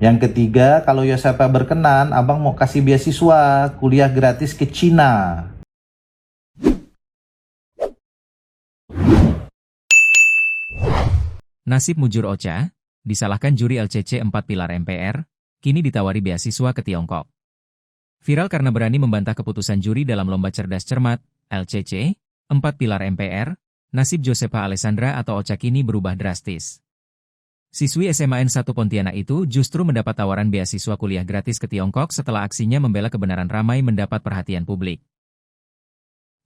Yang ketiga, kalau Yosepa berkenan, abang mau kasih beasiswa kuliah gratis ke Cina. Nasib mujur Ocha, disalahkan juri LCC 4 pilar MPR, kini ditawari beasiswa ke Tiongkok. Viral karena berani membantah keputusan juri dalam lomba cerdas cermat, LCC, 4 pilar MPR, nasib Josepa Alessandra atau Ocha kini berubah drastis. Siswi SMA N1 Pontianak itu justru mendapat tawaran beasiswa kuliah gratis ke Tiongkok setelah aksinya membela kebenaran ramai mendapat perhatian publik.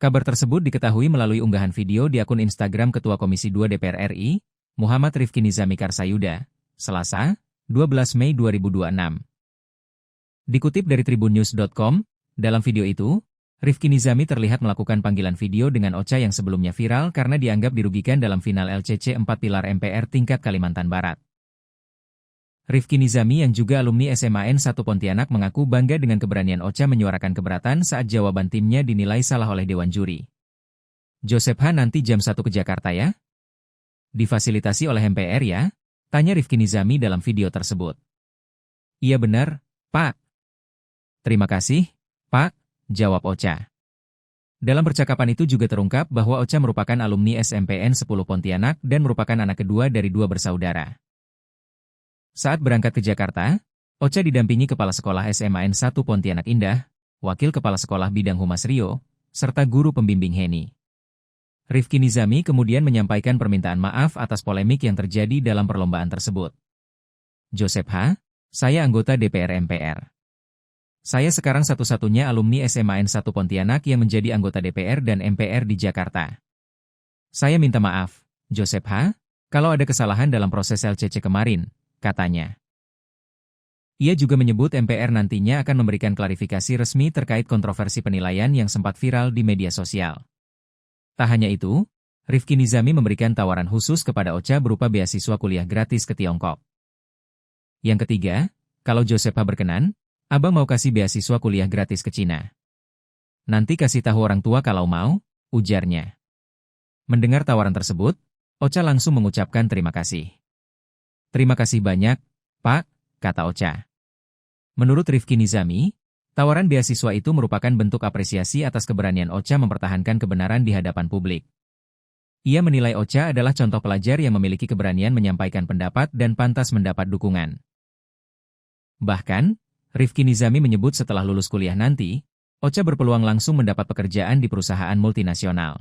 Kabar tersebut diketahui melalui unggahan video di akun Instagram Ketua Komisi 2 DPR RI, Muhammad Rifki Nizami Karsayuda, Selasa, 12 Mei 2026. Dikutip dari tribunnews.com, dalam video itu, Rifki Nizami terlihat melakukan panggilan video dengan Ocha yang sebelumnya viral karena dianggap dirugikan dalam final LCC 4 pilar MPR tingkat Kalimantan Barat. Rifki Nizami yang juga alumni SMA N1 Pontianak mengaku bangga dengan keberanian Ocha menyuarakan keberatan saat jawaban timnya dinilai salah oleh Dewan Juri. Joseph H. nanti jam 1 ke Jakarta ya? Difasilitasi oleh MPR ya? Tanya Rifki Nizami dalam video tersebut. Iya benar, Pak. Terima kasih, Pak, jawab Ocha. Dalam percakapan itu juga terungkap bahwa Ocha merupakan alumni SMPN 10 Pontianak dan merupakan anak kedua dari 2 bersaudara. Saat berangkat ke Jakarta, Ocha didampingi Kepala Sekolah SMA N1 Pontianak Indah, Wakil Kepala Sekolah Bidang Humas Rio, serta guru pembimbing Heni. Rifki Nizami kemudian menyampaikan permintaan maaf atas polemik yang terjadi dalam perlombaan tersebut. Joseph H., saya anggota DPR MPR. Saya sekarang satu-satunya alumni SMA N1 Pontianak yang menjadi anggota DPR dan MPR di Jakarta. Saya minta maaf, Joseph H., kalau ada kesalahan dalam proses LCC kemarin, katanya. Ia juga menyebut MPR nantinya akan memberikan klarifikasi resmi terkait kontroversi penilaian yang sempat viral di media sosial. Tak hanya itu, Rifki Nizami memberikan tawaran khusus kepada Ocha berupa beasiswa kuliah gratis ke Tiongkok. Yang ketiga, kalau Josepa berkenan, abang mau kasih beasiswa kuliah gratis ke Cina. Nanti kasih tahu orang tua kalau mau, ujarnya. Mendengar tawaran tersebut, Ocha langsung mengucapkan terima kasih. Terima kasih banyak, Pak, kata Ocha. Menurut Rifki Nizami, tawaran beasiswa itu merupakan bentuk apresiasi atas keberanian Ocha mempertahankan kebenaran di hadapan publik. Ia menilai Ocha adalah contoh pelajar yang memiliki keberanian menyampaikan pendapat dan pantas mendapat dukungan. Bahkan, Rifki Nizami menyebut setelah lulus kuliah nanti, Ocha berpeluang langsung mendapat pekerjaan di perusahaan multinasional.